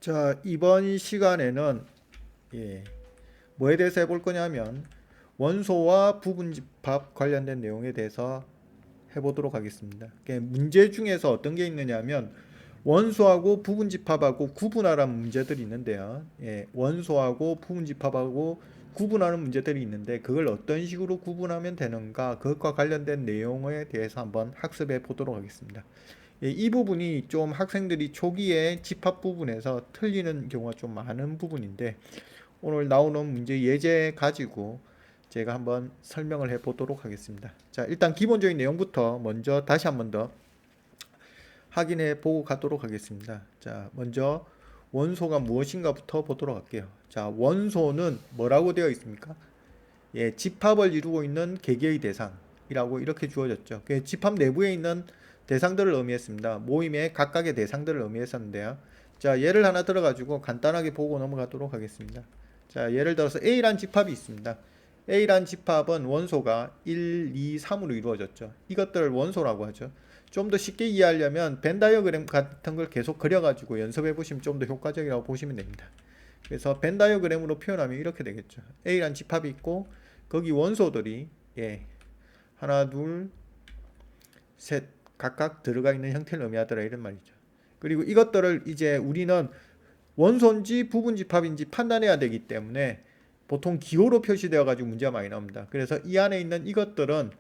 자, 이번 시간에는 뭐에 대해서 해볼 거냐면 원소와 부분집합 관련된 내용에 대해서 해보도록 하겠습니다. 문제 중에서 어떤 게 있느냐면 원소하고 부분집합하고 구분하라는 문제들이 있는데요. 원소하고 부분집합하고 구분하는 문제들이 있는데 그걸 어떤 식으로 구분하면 되는가, 그것과 관련된 내용에 대해서 한번 학습해 보도록 하겠습니다. 이 부분이 좀 학생들이 초기에 집합 부분에서 틀리는 경우가 좀 많은 부분인데 오늘 나오는 문제 예제 가지고 제가 한번 설명을 해 보도록 하겠습니다. 자, 일단 기본적인 내용부터 먼저 다시 한번 더 확인해 보고 가도록 하겠습니다. 자, 먼저 원소가 무엇인가부터 보도록 할게요. 자, 원소는 뭐라고 되어 있습니까? 집합을 이루고 있는 개개의 대상이라고 이렇게 주어졌죠. 집합 내부에 있는 대상들을 의미했습니다. 모임의 각각의 대상들을 의미했었는데요. 자, 예를 하나 들어가지고 간단하게 보고 넘어가도록 하겠습니다. 자, 예를 들어서 A란 집합이 있습니다. A란 집합은 원소가 1, 2, 3으로 이루어졌죠. 이것들을 원소라고 하죠. 좀 더 쉽게 이해하려면 벤 다이어그램 같은 걸 계속 그려가지고 연습해 보시면 좀 더 효과적이라고 보시면 됩니다. 그래서 벤 다이어그램으로 표현하면 이렇게 되겠죠. A란 집합이 있고 거기 원소들이 하나, 둘, 셋 각각 들어가 있는 형태를 의미하더라 이런 말이죠. 그리고 이것들을 이제 우리는 원소인지 부분집합인지 판단해야 되기 때문에 보통 기호로 표시되어 가지고 문제가 많이 나옵니다. 그래서 이 안에 있는 이것들은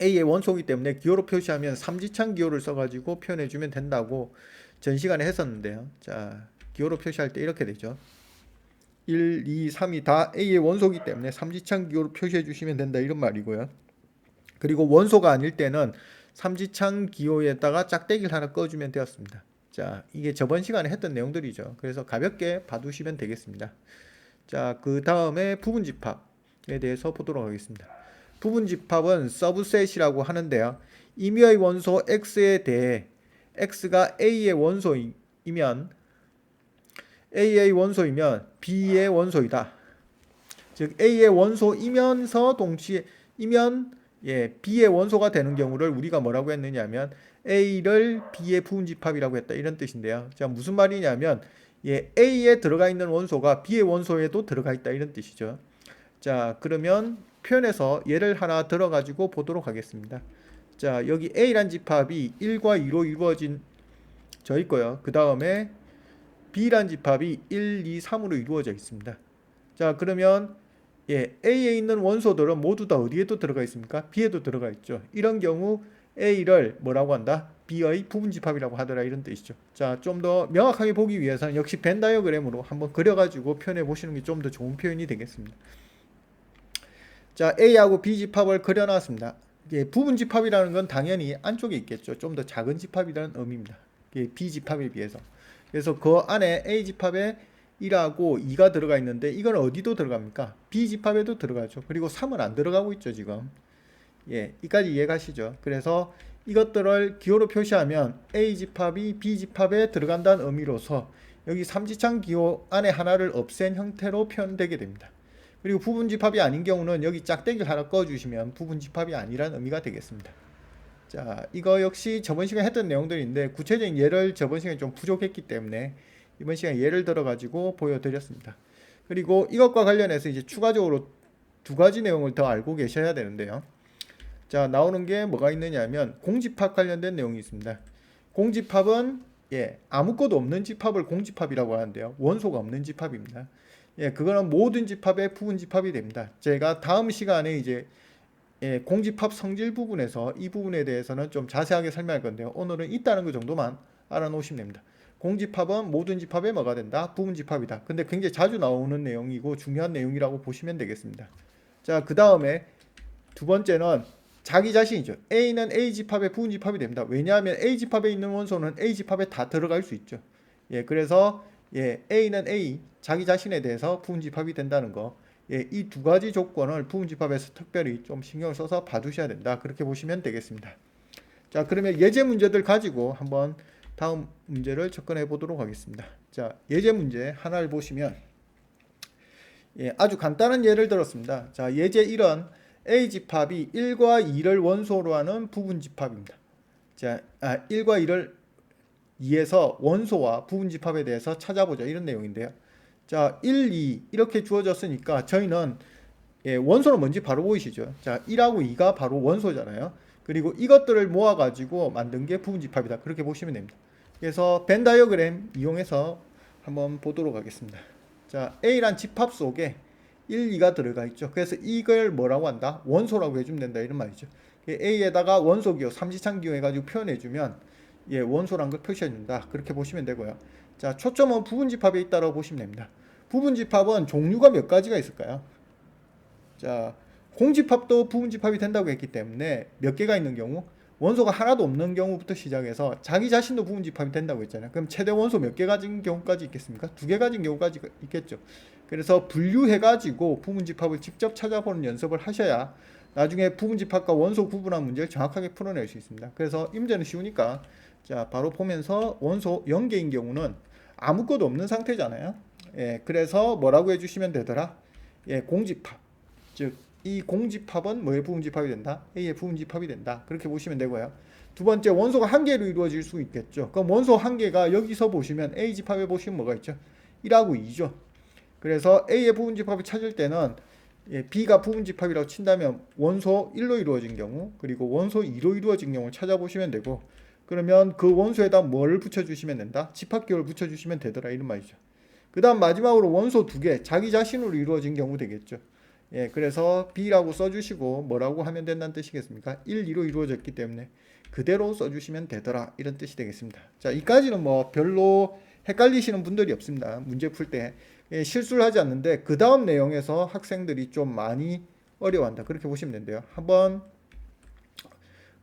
A의 원소이기 때문에 기호로 표시하면 삼지창 기호를 써가지고 표현해주면 된다고 전 시간에 했었는데요. 자, 기호로 표시할 때 이렇게 되죠. 1, 2, 3이 다 A의 원소이기 때문에 삼지창 기호로 표시해 주시면 된다 이런 말이고요. 그리고 원소가 아닐 때는 삼지창 기호에다가 짝대기를 하나 꺼주면 되었습니다. 자, 이게 저번 시간에 했던 내용들이죠. 그래서 가볍게 봐두시면 되겠습니다. 자, 그 다음에 부분집합에 대해서 보도록 하겠습니다. 부분집합은 서브셋이라고 하는데요. 임의의 원소 X에 대해 X가 A의 원소이면 A의 원소이면 B의 원소이다. 즉 A의 원소이면서 동시에 B의 원소가 되는 경우를 우리가 뭐라고 했느냐면 A를 B의 부분집합이라고 했다 이런 뜻인데요. 자, 무슨 말이냐면 A에 들어가 있는 원소가 B의 원소에도 들어가 있다 이런 뜻이죠. 자, 그러면 표현해서 예를 하나 들어가지고 보도록 하겠습니다. 자, 여기 A란 집합이 1과 2로 이루어져 있고요. 그 다음에 B란 집합이 1, 2, 3으로 이루어져 있습니다. 자, 그러면 A에 있는 원소들은 모두 다 어디에도 들어가 있습니까? B에도 들어가 있죠. 이런 경우 A를 뭐라고 한다? B의 부분집합이라고 하더라 이런 뜻이죠. 자, 좀 더 명확하게 보기 위해서는 역시 벤 다이어그램으로 한번 그려가지고 표현해 보시는 게 좀 더 좋은 표현이 되겠습니다. 자, A하고 B 집합을 그려놨습니다. 부분 집합이라는 건 당연히 안쪽에 있겠죠. 좀 더 작은 집합이라는 의미입니다. B 집합에 비해서. 그래서 그 안에 A 집합에 1하고 2가 들어가 있는데 이건 어디도 들어갑니까? B 집합에도 들어가죠. 그리고 3은 안 들어가고 있죠, 지금. 이까지 이해가시죠? 그래서 이것들을 기호로 표시하면 A 집합이 B 집합에 들어간다는 의미로서 여기 삼지창 기호 안에 하나를 없앤 형태로 표현되게 됩니다. 그리고 부분집합이 아닌 경우는 여기 짝대기를 하나 꺼주시면 부분집합이 아니라는 의미가 되겠습니다. 자, 이거 역시 저번 시간에 했던 내용들인데 구체적인 예를 저번 시간에 좀 부족했기 때문에 이번 시간에 예를 들어 가지고 보여드렸습니다. 그리고 이것과 관련해서 이제 추가적으로 두 가지 내용을 더 알고 계셔야 되는데요. 자, 나오는 게 뭐가 있느냐면 공집합 관련된 내용이 있습니다. 공집합은 아무것도 없는 집합을 공집합이라고 하는데요. 원소가 없는 집합입니다. 그거는 모든 집합의 부분집합이 됩니다. 제가 다음 시간에 이제 공집합 성질 부분에서 이 부분에 대해서는 좀 자세하게 설명할 건데요. 오늘은 있다는 것 정도만 알아놓으시면 됩니다. 공집합은 모든 집합에 뭐가 된다? 부분집합이다. 근데 굉장히 자주 나오는 내용이고 중요한 내용이라고 보시면 되겠습니다. 자, 그 다음에 두 번째는 자기 자신이죠. A는 A 집합의 부분집합이 됩니다. 왜냐하면 A 집합에 있는 원소는 A 집합에 다 들어갈 수 있죠. 그래서 A는 A, 자기 자신에 대해서 부분집합이 된다는 거. 이 두 가지 조건을 부분집합에서 특별히 좀 신경을 써서 봐두셔야 된다. 그렇게 보시면 되겠습니다. 자, 그러면 예제 문제들 가지고 한번 다음 문제를 접근해 보도록 하겠습니다. 자, 예제 문제 하나를 보시면 아주 간단한 예를 들었습니다. 자, 예제 1은 A 집합이 1과 2를 원소로 하는 부분집합입니다. 자, 1과 2를 2에서 원소와 부분집합에 대해서 찾아보자 이런 내용인데요. 자, 1, 2 이렇게 주어졌으니까 저희는 원소는 뭔지 바로 보이시죠? 자, 1하고 2가 바로 원소잖아요. 그리고 이것들을 모아가지고 만든 게 부분집합이다. 그렇게 보시면 됩니다. 그래서 벤 다이어그램 이용해서 한번 보도록 하겠습니다. 자, A란 집합 속에 1, 2가 들어가 있죠. 그래서 이걸 뭐라고 한다? 원소라고 해주면 된다. 이런 말이죠. A에다가 원소기호, 삼지창기호 해가지고 표현해주면 원소란 걸 표시해준다. 그렇게 보시면 되고요. 자, 초점은 부분집합에 있다고 보시면 됩니다. 부분집합은 종류가 몇 가지가 있을까요? 자, 공집합도 부분집합이 된다고 했기 때문에 몇 개가 있는 경우? 원소가 하나도 없는 경우부터 시작해서 자기 자신도 부분집합이 된다고 했잖아요. 그럼 최대 원소 몇 개 가진 경우까지 있겠습니까? 2개 가진 경우까지 있겠죠. 그래서 분류해가지고 부분집합을 직접 찾아보는 연습을 하셔야 나중에 부분집합과 원소 구분한 문제를 정확하게 풀어낼 수 있습니다. 그래서 이 문제는 쉬우니까 자, 바로 보면서 원소 0개인 경우는 아무것도 없는 상태잖아요. 그래서 뭐라고 해주시면 되더라? 공집합. 즉, 이 공집합은 뭐의 부분집합이 된다? A의 부분집합이 된다. 그렇게 보시면 되고요. 두 번째, 원소가 한 개로 이루어질 수 있겠죠. 그럼 원소 한 개가 여기서 보시면 A 집합에 보시면 뭐가 있죠? 1하고 2죠. 그래서 A의 부분집합을 찾을 때는 B가 부분집합이라고 친다면 원소 1로 이루어진 경우, 그리고 원소 2로 이루어진 경우를 찾아보시면 되고, 그러면 그 원소에다 뭘 붙여주시면 된다? 집합기호를 붙여주시면 되더라. 이런 말이죠. 그 다음 마지막으로 원소 2개, 자기 자신으로 이루어진 경우 되겠죠. 그래서 B라고 써주시고 뭐라고 하면 된다는 뜻이겠습니까? 1, 2로 이루어졌기 때문에 그대로 써주시면 되더라. 이런 뜻이 되겠습니다. 자, 이까지는 뭐 별로 헷갈리시는 분들이 없습니다. 문제 풀 때 실수를 하지 않는데 그 다음 내용에서 학생들이 좀 많이 어려워한다. 그렇게 보시면 된대요. 한번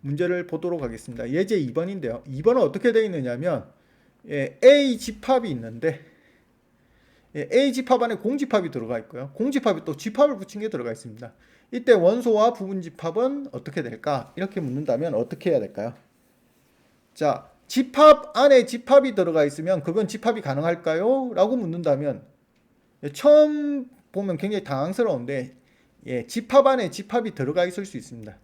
문제를 보도록 하겠습니다. 예제 2번인데요. 2번은 어떻게 되어 있느냐면 A 집합이 있는데 A 집합 안에 공집합이 들어가 있고요. 공집합이 또 집합을 붙인 게 들어가 있습니다. 이때 원소와 부분집합은 어떻게 될까? 이렇게 묻는다면 어떻게 해야 될까요? 자, 집합 안에 집합이 들어가 있으면 그건 집합이 가능할까요? 라고 묻는다면 처음 보면 굉장히 당황스러운데 집합 안에 집합이 들어가 있을 수 있습니다.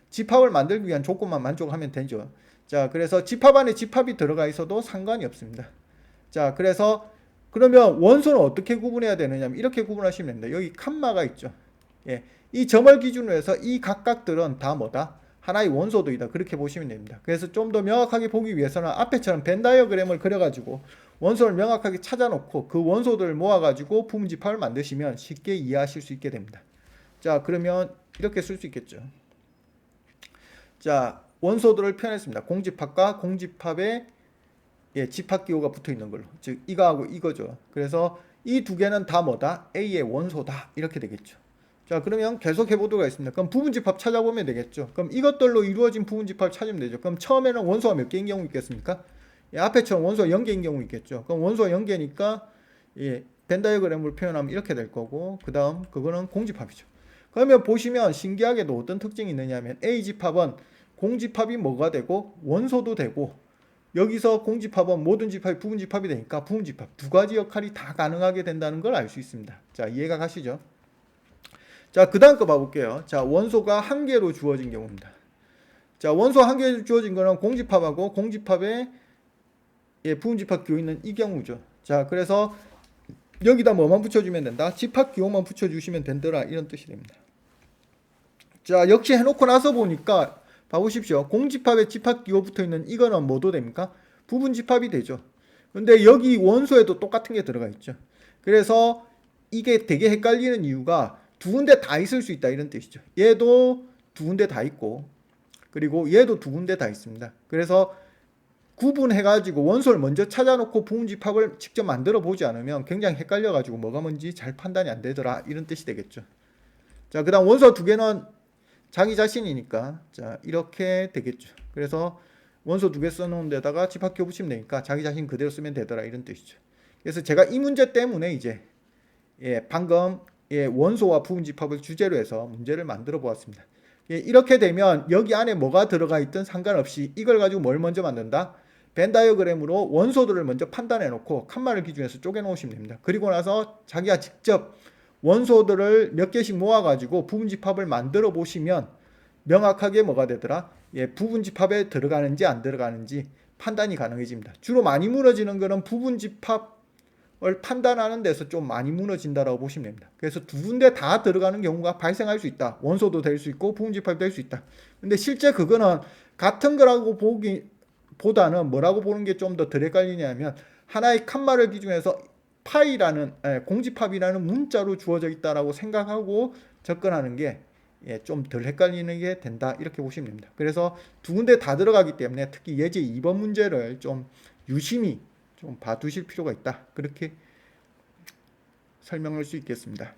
집합을 만들기 위한 조건만 만족하면 되죠. 자, 그래서 집합 안에 집합이 들어가 있어도 상관이 없습니다. 자, 그래서 그러면 원소는 어떻게 구분해야 되느냐면 이렇게 구분하시면 됩니다. 여기 칸마가 있죠. 이 점을 기준으로 해서 이 각각들은 다 뭐다? 하나의 원소들이다. 그렇게 보시면 됩니다. 그래서 좀 더 명확하게 보기 위해서는 앞에처럼 벤 다이어그램을 그려가지고 원소를 명확하게 찾아놓고 그 원소들을 모아가지고 부분집합을 만드시면 쉽게 이해하실 수 있게 됩니다. 자, 그러면 이렇게 쓸 수 있겠죠. 자, 원소들을 표현했습니다. 공집합과 공집합의 집합기호가 붙어 있는 걸로. 즉, 이거하고 이거죠. 그래서 이 두 개는 다 뭐다? A의 원소다. 이렇게 되겠죠. 자, 그러면 계속 해보도록 하겠습니다. 그럼 부분집합 찾아보면 되겠죠. 그럼 이것들로 이루어진 부분집합을 찾으면 되죠. 그럼 처음에는 원소가 몇 개인 경우 있겠습니까? 앞에처럼 원소가 0개인 경우 있겠죠. 그럼 원소가 0개니까 벤 다이어그램으로 표현하면 이렇게 될 거고, 그 다음 그거는 공집합이죠. 그러면 보시면 신기하게도 어떤 특징이 있느냐면 A 집합은 공집합이 뭐가 되고 원소도 되고, 여기서 공집합은 모든 집합이 부분집합이 되니까 부분집합 두 가지 역할이 다 가능하게 된다는 걸 알 수 있습니다. 자, 이해가 가시죠? 자, 그 다음 거 봐볼게요. 자, 원소가 한 개로 주어진 경우입니다. 자, 원소 한 개로 주어진 거는 공집합하고 공집합에 부분집합 기호 있는 이 경우죠. 자, 그래서 여기다 뭐만 붙여주면 된다? 집합 기호만 붙여주시면 된더라. 이런 뜻이 됩니다. 자, 역시 해놓고 나서 보니까 봐보십시오. 공집합에 집합 기호 붙어 있는 이거는 뭐도 됩니까? 부분집합이 되죠. 근데 여기 원소에도 똑같은 게 들어가 있죠. 그래서 이게 되게 헷갈리는 이유가 두 군데 다 있을 수 있다. 이런 뜻이죠. 얘도 두 군데 다 있고, 그리고 얘도 두 군데 다 있습니다. 그래서 구분해가지고 원소를 먼저 찾아놓고 부분집합을 직접 만들어 보지 않으면 굉장히 헷갈려가지고 뭐가 뭔지 잘 판단이 안 되더라. 이런 뜻이 되겠죠. 자, 그 다음 원소 두 개는 자기 자신이니까 자, 이렇게 되겠죠. 그래서 원소 두 개 써놓은 데다가 집합기호 붙이면 되니까 자기 자신 그대로 쓰면 되더라. 이런 뜻이죠. 그래서 제가 이 문제 때문에 이제 방금 원소와 부분집합을 주제로 해서 문제를 만들어 보았습니다. 이렇게 되면 여기 안에 뭐가 들어가 있든 상관없이 이걸 가지고 뭘 먼저 만든다? 벤 다이어그램으로 원소들을 먼저 판단해 놓고 칸마를 기준해서 쪼개 놓으시면 됩니다. 그리고 나서 자기가 직접 원소들을 몇 개씩 모아가지고 부분집합을 만들어 보시면 명확하게 뭐가 되더라? 부분집합에 들어가는지 안 들어가는지 판단이 가능해집니다. 주로 많이 무너지는 거는 부분 집합을 판단하는 데서 좀 많이 무너진다라고 보시면 됩니다. 그래서 두 군데 다 들어가는 경우가 발생할 수 있다. 원소도 될 수 있고 부분 집합이 될 수 있다. 근데 실제 그거는 같은 거라고 보기보다는 뭐라고 보는 게 좀 더 덜 헷갈리냐면 하나의 칸말을 기준해서 파이라는 공집합이라는 문자로 주어져 있다라고 생각하고 접근하는 게 좀 덜 헷갈리는 게 된다 이렇게 보시면 됩니다. 그래서 두 군데 다 들어가기 때문에 특히 예제 2번 문제를 좀 유심히 좀 봐두실 필요가 있다. 그렇게 설명할 수 있겠습니다.